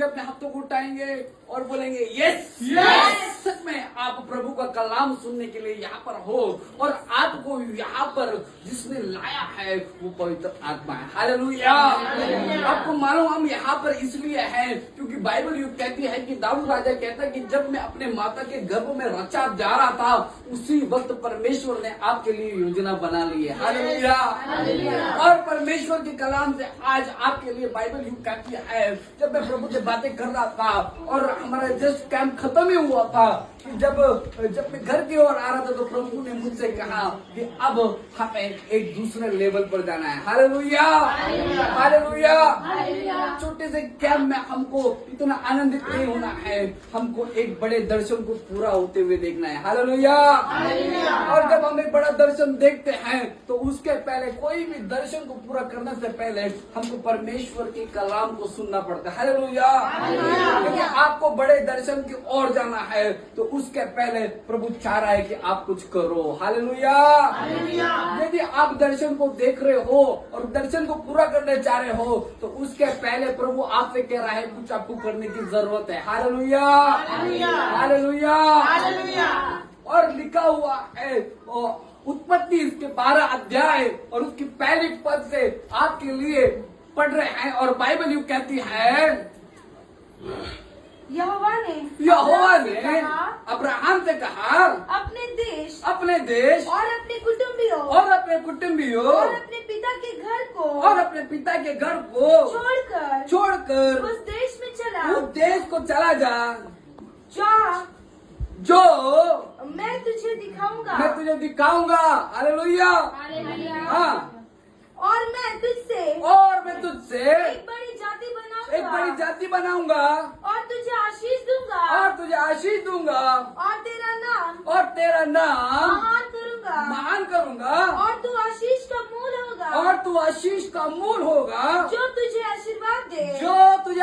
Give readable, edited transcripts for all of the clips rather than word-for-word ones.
अपने हाथों को उठाएंगे और बोलेंगे यस यस, सच में आप प्रभु का कलाम सुनने के लिए यहाँ पर हो और आपको यहाँ पर जिसने लाया है वो पवित्र आत्मा है। हालेलुया। आपको मालूम हम यहाँ पर इसलिए हैं क्योंकि बाइबल यूँ कहती है कि दाऊद राजा कहता है कि जब मैं अपने माता के गर्भ में रचा जा रहा था उसी वक्त परमेश्वर ने आपके लिए योजना बना ली है। हालेलुया। और परमेश्वर के कलाम से आज आपके लिए बाइबल यूँ कहती है, जब मैं प्रभु से बातें कर रहा था और हमारा जस्ट कैंप खत्म ही हुआ था कि जब मैं घर की ओर आ रहा था तो प्रभु ने मुझसे कहा कि अब हमें एक दूसरे लेवल पर जाना है। Hallelujah hallelujah. छोटे से कैंप में हमको इतना आनंदित नहीं होना है, हमको एक बड़े दर्शन को पूरा होते हुए देखना है। हालेलुया। और जब हम एक बड़ा दर्शन देखते हैं तो उसके पहले कोई भी दर्शन को पूरा करने से पहले हमको परमेश्वर के कलाम को सुनना पड़ता है। हालेलुया। क्योंकि आपको बड़े दर्शन की ओर जाना है तो उसके पहले प्रभु चाह रहा है कि आप कुछ करो। हालेलुया। यदि आप दर्शन को देख रहे हो और दर्शन को पूरा करने चाह रहे हो तो उसके पहले प्रभु आपसे कह रहा है कुछ आपको करने की जरूरत है। Hallelujah hallelujah. और लिखा हुआ है उत्पत्ति इसके 12 अध्याय और उसकी पहली पद से आपके लिए पढ़ रहे हैं और बाइबल यूँ कहती है, यहोवा ने अब्राहम से कहा अपने देश और अपने कुटुंबियों और अपने पिता के घर को छोड़कर उस देश में चला उस देश को चला जा जो जो मैं तुझे दिखाऊंगा। हालेलुया। हाँ। और मैं तुझसे एक बड़ी बड़ी जाति बनाऊंगा और तुझे आशीष दूंगा और तेरा नाम महान करूंगा और तू आशीष का मूल होगा जो तुझे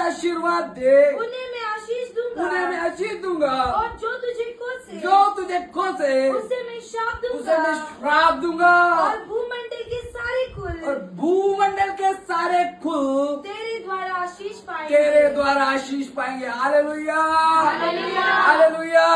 आशीर्वाद दे उन्हें मैं आशीष दूंगा और जो तुझे कोसे उसे मैं श्राप दूंगा और भूमंडल के सारे कुल तेरे द्वारा आशीष पाएंगे। Hallelujah hallelujah.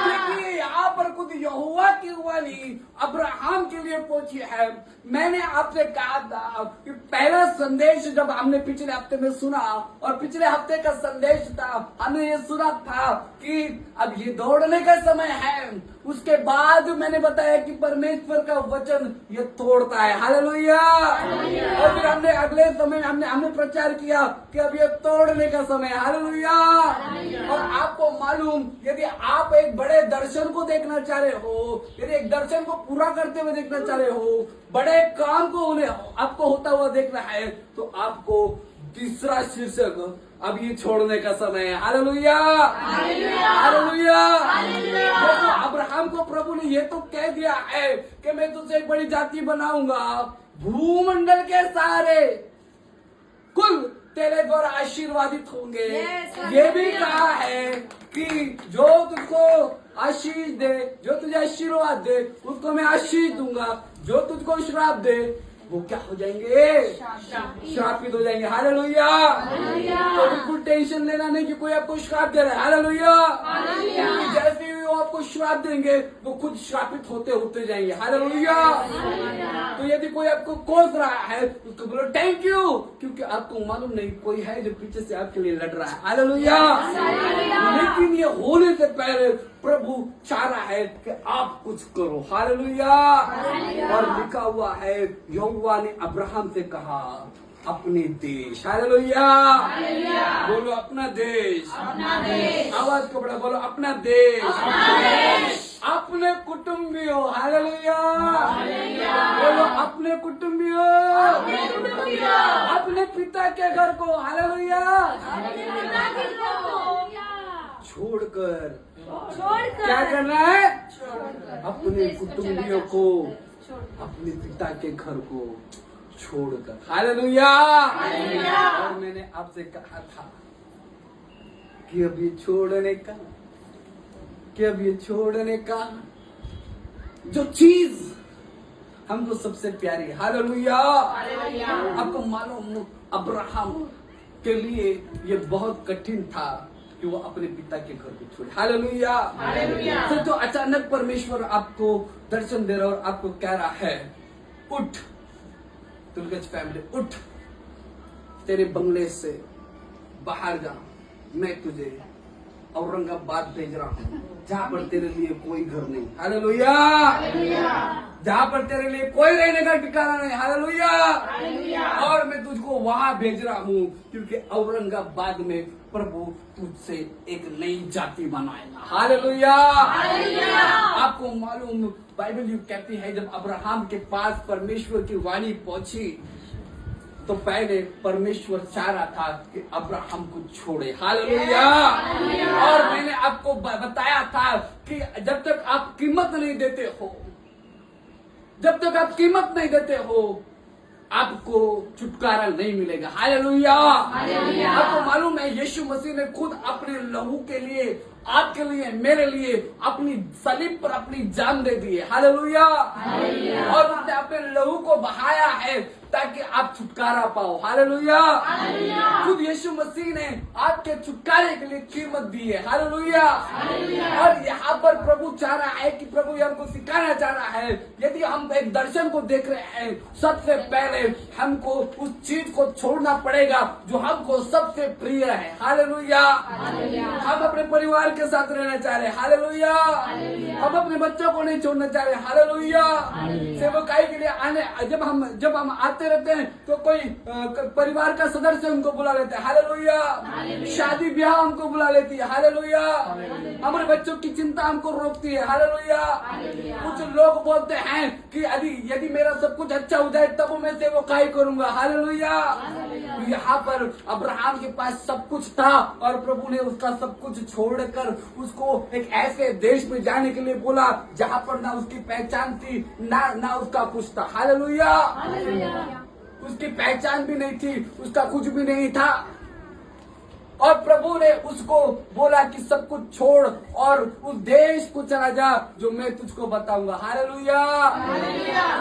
देखिए यहाँ पर खुद यहोवा की वाणी अब्राहम के लिए पहुंची है। मैंने आपसे कहा था कि पहला संदेश जब हमने पिछले हफ्ते में सुना और पिछले हफ्ते का संदेश था, हमने ये सुना था कि अब ये दौड़ने का समय है। उसके बाद मैंने बताया कि परमेश्वर का वचन ये तोड़ता है। हालेलुया। और फिर हमने अगले समय हमने प्रचार किया कि अब ये तोड़ने का समय है। हालेलुया। और आपको मालूम, यदि आप एक बड़े दर्शन को देखना चाह रहे हो, यदि एक दर्शन को पूरा करते हुए देखना चाह रहे हो, बड़े काम को आपको होता हुआ देखना है तो आपको तीसरा शीर्षक अब ये छोड़ने का समय है। Hallelujah hallelujah. देखो अब्राहम को प्रभु ने ये तो कह दिया है कि मैं तुझसे एक बड़ी जाति बनाऊंगा, भूमंडल के सारे कुल तेरे द्वारा आशीर्वादित होंगे। ये भी कहा है कि जो तुझको आशीष दे, जो तुझे आशीर्वाद दे उसको मैं आशीष दूंगा, जो तुझको श्राप दे वो क्या हो जाएंगे? श्रापित हो जाएंगे। हालेलुया। तो बिल्कुल टेंशन लेना नहीं कि कोई आपको श्राप दे रहा है। हालेलुया। जैसे ही वो आपको श्राप देंगे वो खुद श्रापित होते होते जाएंगे। हालेलुया। तो यदि कोई आपको कोस रहा है उसको बोलो थैंक यू, क्योंकि आपको मालूम नहीं कोई है जो पीछे से आपके लिए लड़ रहा है। हालेलुया। लेकिन ये होने से पहले प्रभु चाह रहा है कि आप कुछ करो। हालेलुया। और लिखा हुआ है यहोवा ने अब्राहम से कहा अपने देश। हालेलुया। बोलो अपना देश। आवाज को बड़ा बोलो अपना देश। अपने कुटुंबियों। हालेलुया। बोलो अपने कुटुंबियों, अपने पिता के घर को। हालेलुया। छोड़कर क्या करना है? अपने कुटुंबियों को, अपने पिता के घर को छोड़कर। हालेलुया। और मैंने आपसे कहा था कि अब ये छोड़ने का जो चीज हमको सबसे प्यारी है। हालेलुया। आपको मालूम अब्राहम के लिए ये बहुत कठिन था कि वो अपने पिता के घर को छोड़े। हालेलुया। तो अचानक परमेश्वर आपको दर्शन दे रहा और आपको कह रहा है, उठ तुलगज फैमिली, उठ, तेरे बंगले से बाहर जा, मैं तुझे औरंगाबाद भेज रहा हूँ, जहाँ पर तेरे लिए कोई घर नहीं। हालेलुया। जहाँ पर तेरे लिए कोई रहने का ठिकाना नहीं। हालेलुया। और मैं तुझको वहां भेज रहा हूँ क्योंकि औरंगाबाद में प्रभु तुझसे एक नई जाति बनाएगा। हालेलुया। आपको मालूम बाइबल यू कहती है, जब अब्राहम के पास परमेश्वर की वाणी पहुंची तो पहले परमेश्वर चाह रहा था कि अब्राहम को छोड़े। हालेलुया। और मैंने आपको बताया था कि जब तक आप कीमत नहीं देते हो, जब तक आप कीमत नहीं देते हो, आपको छुटकारा नहीं मिलेगा। हालेलुया। आपको मालूम है यीशु मसीह ने खुद अपने लहू के लिए, आपके लिए, मेरे लिए अपनी सलीब पर अपनी जान दे दी है। हालेलुया। और उसने अपने लहू को बहाया है ताकि आप छुटकारा पाओ। हालेलुया। खुद यीशु मसीह ने आपके छुटकारे के लिए कीमत दी है। हालेलुया। और यहाँ पर प्रभु चाह रहा है कि प्रभु हमको सिखाना चाह रहा है, यदि हम एक दर्शन को देख रहे हैं, सबसे पहले हमको उस चीज को छोड़ना पड़ेगा जो हमको सबसे प्रिय है। हालेलुया। हम अपने परिवार के साथ रहना चाह रहे हैं। हालेलुया। हम अपने बच्चों को नहीं छोड़ना चाह रहे। हालेलुया। सेवकाई के लिए आने, जब हम आते रहते हैं तो कोई परिवार का सदस्य हमको बुला लेता है। हालेलुया। शादी ब्याह हमको बुला लेती है। हालेलुया। हमारे बच्चों की चिंता हमको रोकती है। हालेलुया। कुछ लोग बोलते हैं कि यदि मेरा सब कुछ अच्छा हो जाए तब मैं सेवकाई करूंगा। हालेलुया। यहाँ पर अब्राहम के पास सब कुछ था और प्रभु ने उसका सब कुछ छोड़कर उसको एक ऐसे देश में जाने के लिए बोला जहाँ पर ना उसकी पहचान थी, ना उसका कुछ था। हालेलुया। उसकी पहचान भी नहीं थी, उसका कुछ भी नहीं था, और प्रभु ने उसको बोला कि सब कुछ छोड़ और उस देश को चला जा जो मैं तुझको बताऊंगा। हालेलुया।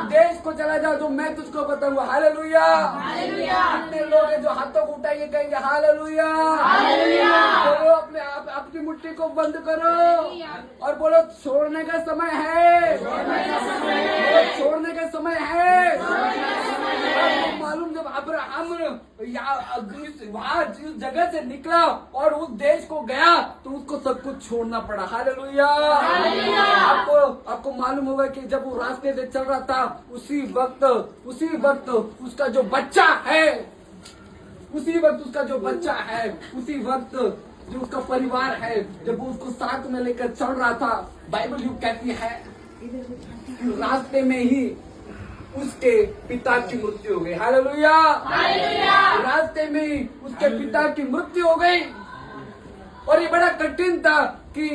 देश को चला जा जो मैं तुझको बताऊंगा। हालेलुया। कितने लोग हैं जो हाथों को उठाएंगे, कहेंगे हालेलुया। बोलो अपनी मुट्ठी को बंद करो और बोलो छोड़ने का समय है। छोड़ने का समय है। आपको मालूम, जब अब्राहम वहां जिस जगह से निकला और उस देश को गया तो उसको सब कुछ छोड़ना पड़ा। हालेलुया। आपको मालूम होगा कि जब वो रास्ते से चल रहा था उसी वक्त उसका जो बच्चा है, उसी वक्त जो उसका परिवार है, जब वो उसको साथ में लेकर चल रहा था, बाइबल यू कहती है रास्ते में ही उसके पिता की मृत्यु हो गई। हालेलुया। रास्ते में उसके पिता की मृत्यु हो गई और ये बड़ा कठिन था कि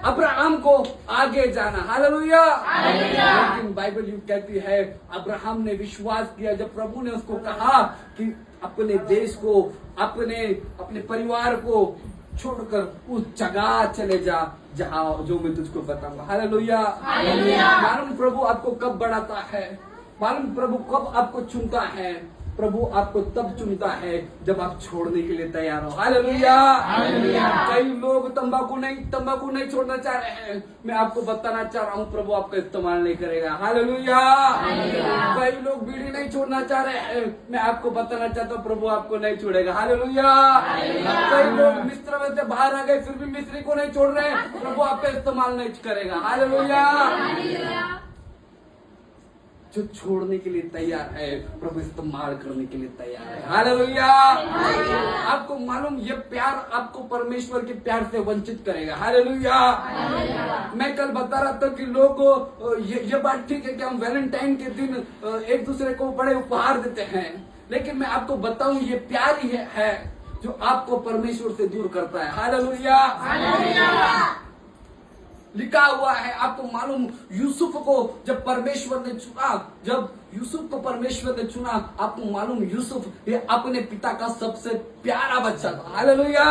अब्राहम को आगे जाना। हालेलुया। लेकिन बाइबल यू कहती है अब्राहम ने विश्वास किया जब प्रभु ने उसको कहा कि अपने देश को, अपने परिवार को छोड़कर उस जगह चले जा जहाँ जो मैं तुझको बताऊंगा। हालेलुया। मालूम प्रभु आपको कब बढ़ाता है, मालूम प्रभु कब आपको चुनता है, प्रभु आपको तब चुनता है जब आप छोड़ने के लिए तैयार हो। हालेलुया। कई लोग तंबाकू नहीं छोड़ना चाह रहे हैं, मैं आपको बताना चाह रहा हूँ प्रभु आपका इस्तेमाल नहीं करेगा। हालेलुया। कई लोग बीड़ी नहीं छोड़ना चाह रहे हैं, मैं आपको बताना चाहता हूँ प्रभु आपको नहीं छोड़ेगा। हालेलुया। कई लोग मिस्र में से बाहर आ गए फिर भी मिस्री को नहीं छोड़ रहे हैं, प्रभु आपका इस्तेमाल नहीं करेगा। हालेलुया। जो छोड़ने के लिए तैयार है प्रभु इस्तेमाल करने के लिए तैयार है। हालेलुया। आपको मालूम ये प्यार आपको परमेश्वर के प्यार से वंचित करेगा। हालेलुया। मैं कल बता रहा था कि लोग ये बात ठीक है कि हम वैलेंटाइन के दिन एक दूसरे को बड़े उपहार देते हैं, लेकिन मैं आपको बताऊं ये प्यार ही है जो आपको परमेश्वर से दूर करता है। हालेलुया। लिखा हुआ है। आपको मालूम यूसुफ को जब परमेश्वर ने चुना, जब यूसुफ को परमेश्वर ने चुना, आपको मालूम यूसुफ ये अपने पिता का सबसे प्यारा बच्चा था। हालेलुया।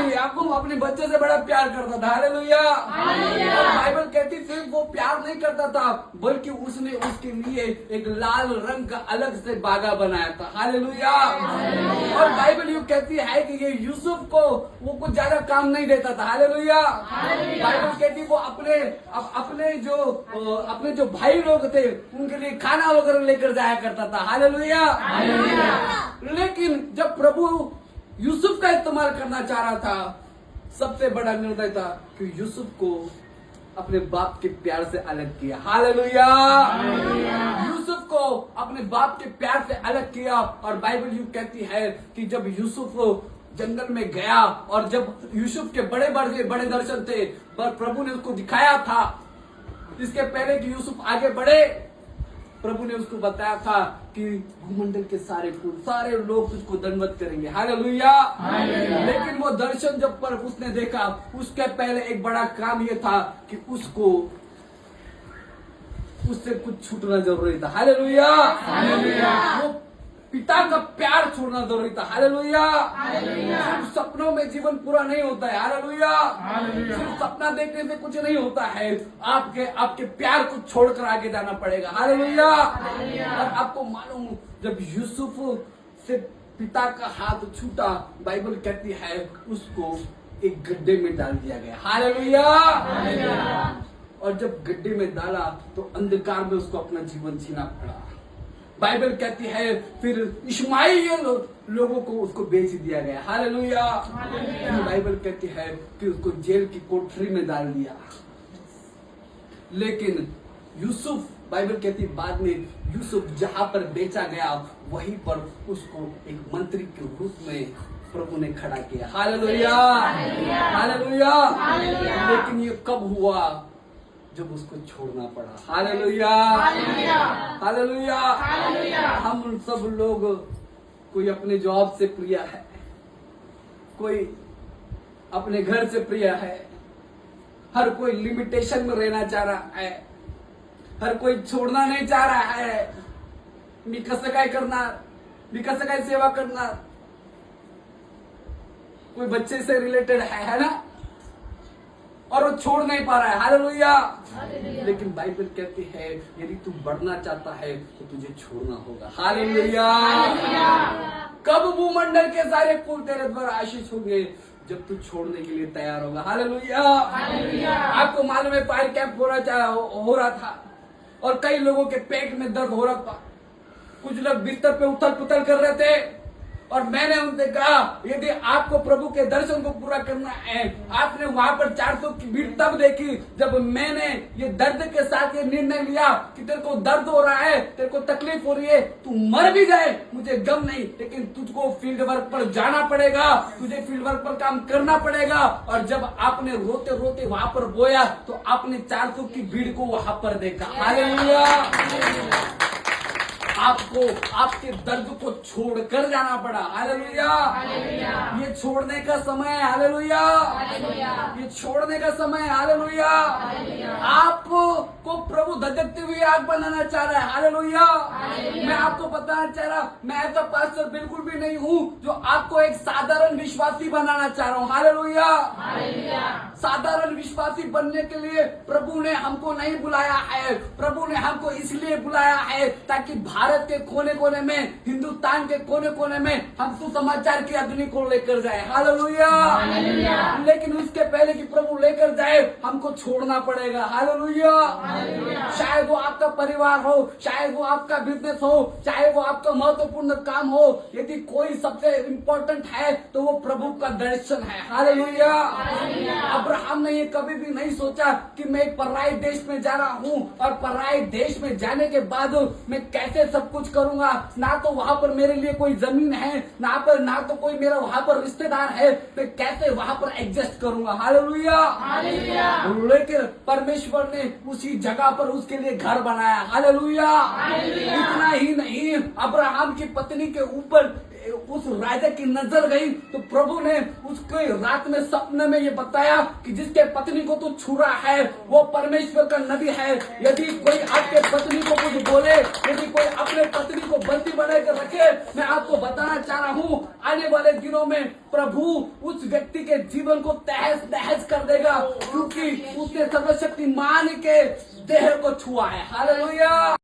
याकूब अपने बच्चे से बड़ा प्यार करता था। हालेलुया। और बाइबल कहती सिर्फ वो प्यार नहीं करता था, बल्कि उसने उसके लिए एक लाल रंग का अलग से बागा बनाया था। हालेलुया। और बाइबल यूं कहती है कि ये यूसुफ को वो कुछ ज्यादा काम नहीं देता था। हालेलुया। बाइबल कहती वो अपने जो भाई लोग थे उनके लिए खाना वगैरह लेकर जाया करता था। हालेलुया। लेकिन जब प्रभु यूसुफ का इस्तेमाल करना चाह रहा था, सबसे बड़ा निर्णय था कि यूसुफ को अपने बाप के प्यार से अलग किया। हालेलुया। यूसुफ को अपने बाप के प्यार से अलग किया। और बाइबल यूं कहती है कि जब यूसुफ जंगल में गया और जब यूसुफ के बड़े दर्शन थे, पर प्रभु ने उसको दिखाया था, इसके पहले कि यूसुफ आगे बढ़े, प्रभु ने उसको बताया था कि भूमंडल के सारे फूल, सारे लोग तुझको दंडवत करेंगे। हालेलुया। लेकिन वो दर्शन जब पर उसने देखा, उसके पहले एक बड़ा काम ये था कि उससे कुछ छूटना जरूरी था। हालेलुया। वो पिता का प्यार छोड़ना जरूरी था। हालेलुया। सिर्फ सपनों में जीवन पूरा नहीं होता है। हालेलुया। सिर्फ सपना देखने से कुछ नहीं होता है, आपके प्यार को छोड़कर आगे जाना पड़ेगा। हालेलुया। और आपको मालूम जब यूसुफ से पिता का हाथ छूटा, बाइबल कहती है उसको एक गड्ढे में डाल दिया गया। हालेलुया। और जब गड्ढे में डाला तो अंधकार में उसको अपना जीवन जीना पड़ा। बाइबल कहती है फिर इश्माएल लोगों को उसको बेच दिया गया। हालेलुया। बाइबल कहती है कि उसको जेल की कोठरी में डाल दिया। लेकिन यूसुफ, बाइबल कहती है बाद में यूसुफ जहां पर बेचा गया वहीं पर उसको एक मंत्री के रूप में प्रभु ने खड़ा किया। हालेलुया। हालेलुया। लेकिन ये कब हुआ? जब उसको छोड़ना पड़ा। हालेलुया। हालेलुया। हम सब लोग, कोई अपने जॉब से प्रिय है, कोई अपने घर से प्रिय है, हर कोई लिमिटेशन में रहना चाह रहा है, हर कोई छोड़ना नहीं चाह रहा है। मी कसं काय करणार, मी कसं काय सेवा करणार, कोई बच्चे से रिलेटेड है ना, और वो छोड़ नहीं पा रहा है। हालेलुया। लेकिन बाइबल कहती है यदि तू बढ़ना चाहता है तो तुझे छोड़ना होगा। हालेलुया। कब भूमंडल के सारे फूल तेरे द्वारा आशीष होंगे? जब तू छोड़ने के लिए तैयार होगा। हालेलुया। आपको मालूम है फायर कैंप हो रहा था और कई लोगों के पेट में दर्द हो रहा था। कुछ लोग बिस्तर पे उथल पुथल कर रहे थे और मैंने उनसे कहा यदि आपको प्रभु के दर्शन को पूरा करना है, आपने वहां पर 400 की भीड़ तब देखी जब मैंने ये दर्द के साथ ये निर्णय लिया कि तेरे को दर्द हो रहा है, तेरे को तकलीफ हो रही है, तू मर भी जाए मुझे गम नहीं, लेकिन तुझको फील्ड वर्क पर जाना पड़ेगा, तुझे फील्ड वर्क पर काम करना पड़ेगा। और जब आपने रोते रोते वहां पर बोया तो आपने 400 की भीड़ को वहां पर देखा। हालेलुया। आपको आपके दर्द को छोड़कर जाना पड़ा। हालेलुया। ये छोड़ने का समय है। हालेलुया। ये छोड़ने का समय है। हालेलुया। आपको प्रभु धधकती हुई आग बनाना चाह रहा है। हालेलुया। मैं आपको बताना चाह रहा, मैं ऐसा पास्टर बिल्कुल भी नहीं हूँ जो आपको एक साधारण विश्वासी बनाना चाह रहा हूँ। हालेलुया। साधारण विश्वासी बनने के लिए प्रभु ने हमको नहीं बुलाया है। प्रभु ने हमको इसलिए बुलाया है ताकि भारत के कोने कोने में, हिंदुस्तान के कोने कोने में हम सुसमाचार की अग्नि को लेकर जाए। हालेलुया। लेकिन उसके पहले कि प्रभु लेकर जाए हमको छोड़ना पड़ेगा। हालेलुया। शायद वो आपका परिवार हो, शायद वो आपका बिजनेस हो, चाहे वो आपका महत्वपूर्ण काम हो, यदि कोई सबसे इम्पोर्टेंट है तो वो प्रभु का दर्शन है। हालेलुया। अब्राहम ने ये कभी भी नहीं सोचा कि मैं एक पराई देश में जा रहा हूँ और पराई देश में जाने के बाद मैं कैसे सब कुछ करूंगा। ना तो वहां पर मेरे लिए कोई जमीन है, ना तो कोई मेरा वहां पर रिश्तेदार है, मैं कैसे वहां पर एडजस्ट करूंगा। हालेलुया। लेकिन परमेश्वर ने उसी जगह पर उसके लिए घर बनाया। हालेलुया। इतना ही नहीं, अब्राहम की पत्नी के ऊपर उस राजा की नजर गई तो प्रभु ने उसके रात में सपने में ये बताया कि जिसके पत्नी को तू छू रहा है वो परमेश्वर का नबी है। यदि कोई आपके पत्नी को कुछ बोले, यदि कोई अपने पत्नी को बंदी बना कर रखे, मैं आपको बताना चाह रहा हूँ आने वाले दिनों में प्रभु उस व्यक्ति के जीवन को तहस नहस कर देगा, क्योंकि उसने सर्वशक्तिमान के देह को छुआ है। हालेलुया।